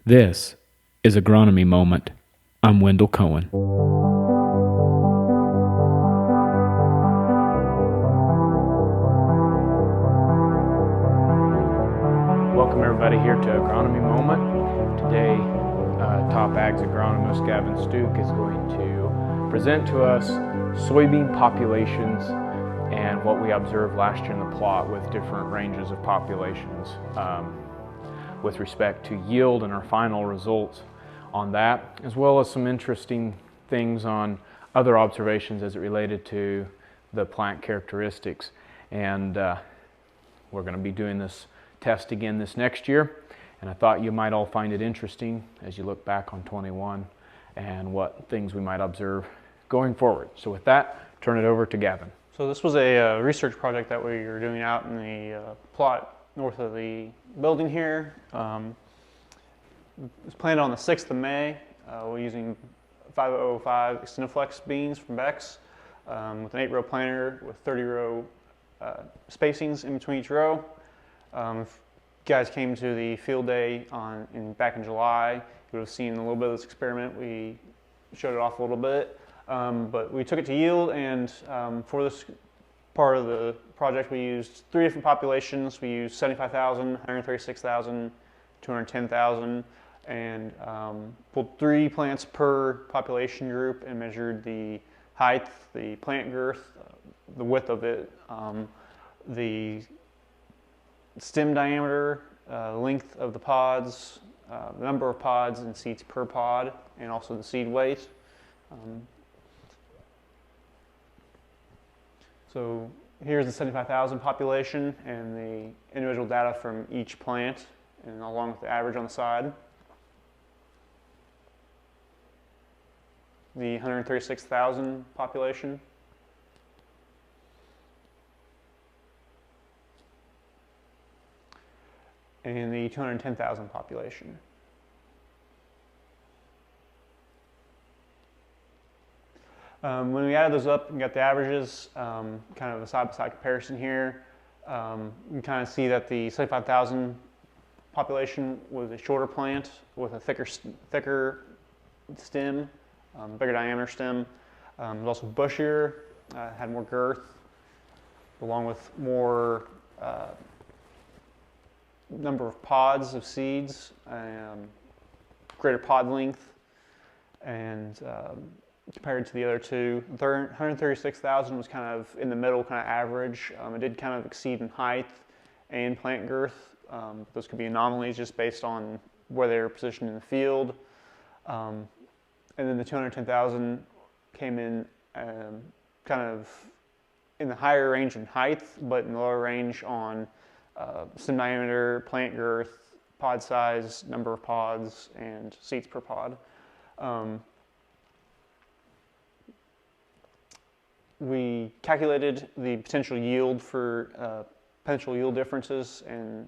This is Agronomy Moment. I'm Wendell Cohen. Welcome everybody here to Agronomy Moment. Today, Top Ag's agronomist Gavin Steuck is going to present to us soybean populations and what we observed last year in the plot with different ranges of populations with respect to yield and our final results on that, as well as some interesting things on other observations as it related to the plant characteristics. And we're going to be doing this test again this next year, and I thought you might all find it interesting as you look back on 21 and what things we might observe going forward. So with that, turn it over to Gavin. So this was a research project that we were doing out in the plot north of the building here. It was planted on the 6th of May. We're using 5005 Extendiflex beans from Beck's with an 8-row planter with 30-row spacings in between each row. If you guys came to the field day back in July, you would have seen a little bit of this experiment. We showed it off a little bit. But we took it to yield, and for this part of the project we used 3 different populations. We used 75,000, 136,000, 210,000, and pulled 3 plants per population group and measured the height, the plant girth, the width of it, the stem diameter, length of the pods, the number of pods and seeds per pod, and also the seed weight. So here's the 75,000 population and the individual data from each plant, and along with the average on the side. The 136,000 population. And the 210,000 population. When we added those up and got the averages, kind of a side-by-side comparison here, you can kind of see that the 75,000 population was a shorter plant with a thicker stem, bigger diameter stem. It was also bushier, had more girth, along with more number of pods of seeds, greater pod length, and compared to the other two. 136,000 was kind of in the middle, kind of average. It did kind of exceed in height and plant girth. Those could be anomalies just based on where they were positioned in the field. And then the 210,000 came in kind of in the higher range in height, but in the lower range on stem diameter, plant girth, pod size, number of pods, and seeds per pod. We calculated the potential yield for potential yield differences in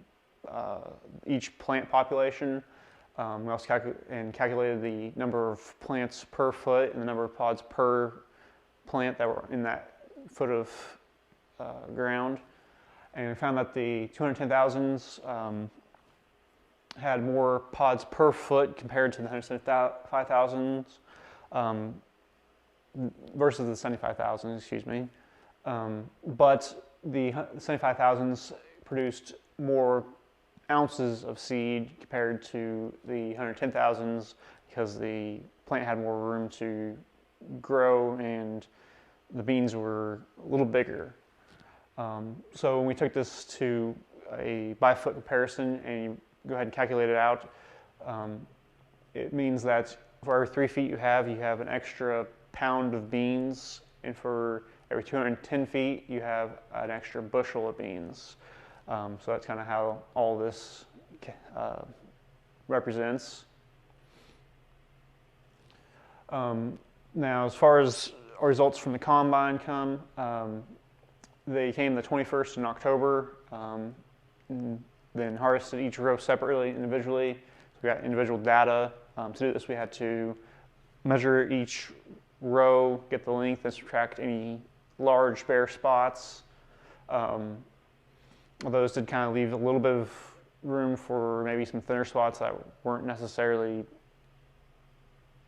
each plant population. We also calculated the number of plants per foot and the number of pods per plant that were in that foot of ground. And we found that the 210,000s had more pods per foot compared to the 175,000s. Versus the 75,000, excuse me. But the 75,000s produced more ounces of seed compared to the 110,000s because the plant had more room to grow and the beans were a little bigger. So when we took this to a by foot comparison and you go ahead and calculate it out, it means that for every 3 feet you have an extra pound of beans, and for every 210 feet you have an extra bushel of beans. So that's kind of how all this represents. Now, as far as our results from the combine come, they came the 21st in October, then harvested each row separately, individually. So we got individual data. To do this, we had to measure each row, get the length, and subtract any large bare spots. Those did kind of leave a little bit of room for maybe some thinner spots that weren't necessarily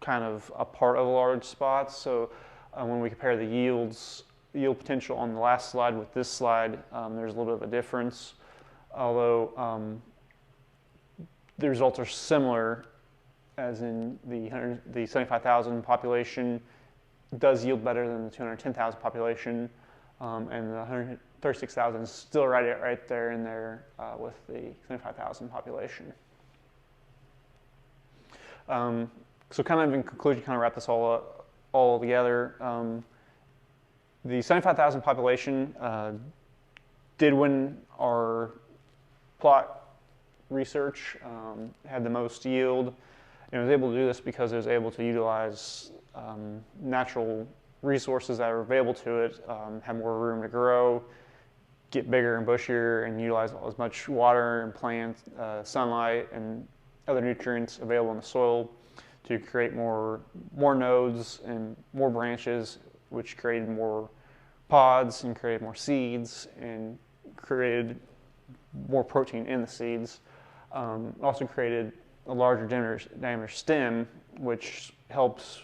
kind of a part of large spots. So when we compare the yield potential on the last slide with this slide, there's a little bit of a difference. Although the results are similar, as in the 75,000 population does yield better than the 210,000 population, and the 136,000 is still right there in there with the 75,000 population. So kind of in conclusion, kind of wrap this all together. The 75,000 population did win our plot research, had the most yield, and was able to do this because it was able to utilize natural resources that are available to it, have more room to grow, get bigger and bushier, and utilize as much water and plant, sunlight, and other nutrients available in the soil to create more nodes and more branches, which created more pods and created more seeds and created more protein in the seeds. Also created a larger diameter stem, which helps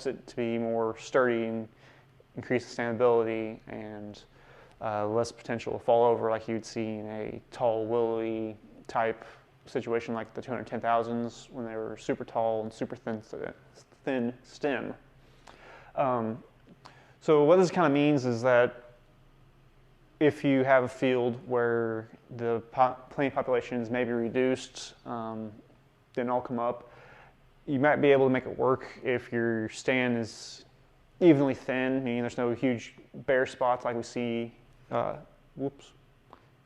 it to be more sturdy and increase sustainability and less potential to fall over like you'd see in a tall, willowy type situation like the 210,000s when they were super tall and super thin stem. So what this kind of means is that if you have a field where the plant populations may be reduced, then all come up, you might be able to make it work if your stand is evenly thin, meaning there's no huge bare spots like we see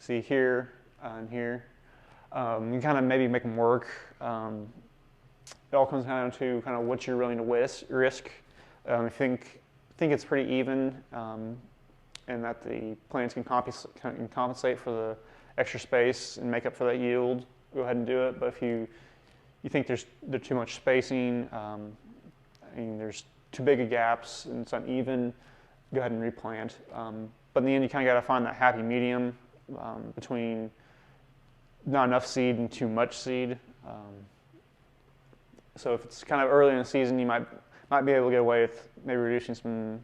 here and here. You kind of maybe make them work. It all comes down to kind of what you're willing to risk. I think it's pretty even, and that the plants can compensate for the extra space and make up for that yield. Go ahead and do it. But if you think there's too much spacing, there's too big of gaps and it's uneven, go ahead and replant. But in the end, you kind of got to find that happy medium between not enough seed and too much seed. So if it's kind of early in the season, you might be able to get away with maybe reducing some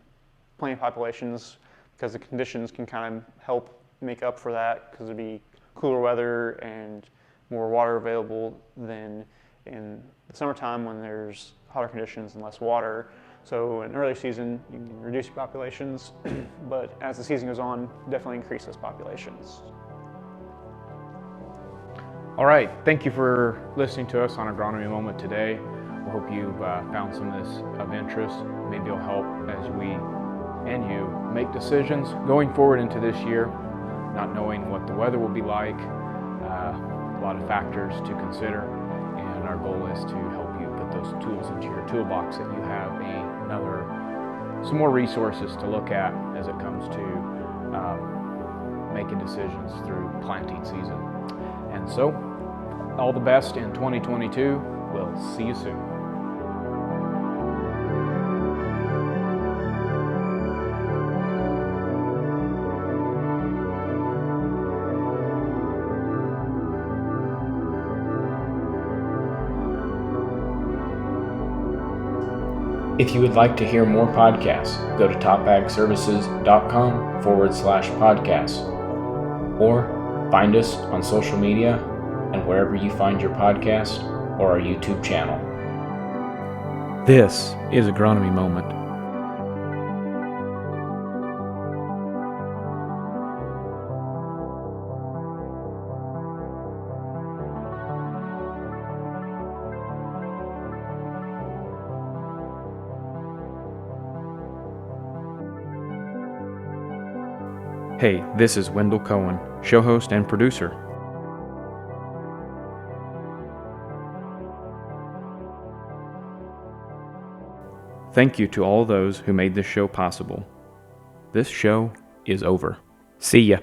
plant populations because the conditions can kind of help make up for that, because it'd be cooler weather and more water available than in the summertime when there's hotter conditions and less water. So in early season, you can reduce your populations, but as the season goes on, definitely increase those populations. All right, thank you for listening to us on Agronomy Moment today. We hope you've found some of this of interest. Maybe it'll help as we and you make decisions going forward into this year, not knowing what the weather will be like, a lot of factors to consider, and our goal is to help you put those tools into your toolbox that you have some more resources to look at as it comes to making decisions through planting season. And so, all the best in 2022. We'll see you soon. If you would like to hear more podcasts, go to topagservices.com/podcasts, or find us on social media and wherever you find your podcast or our YouTube channel. This is Agronomy Moment. Hey, this is Wendell Cohen, show host and producer. Thank you to all those who made this show possible. This show is over. See ya.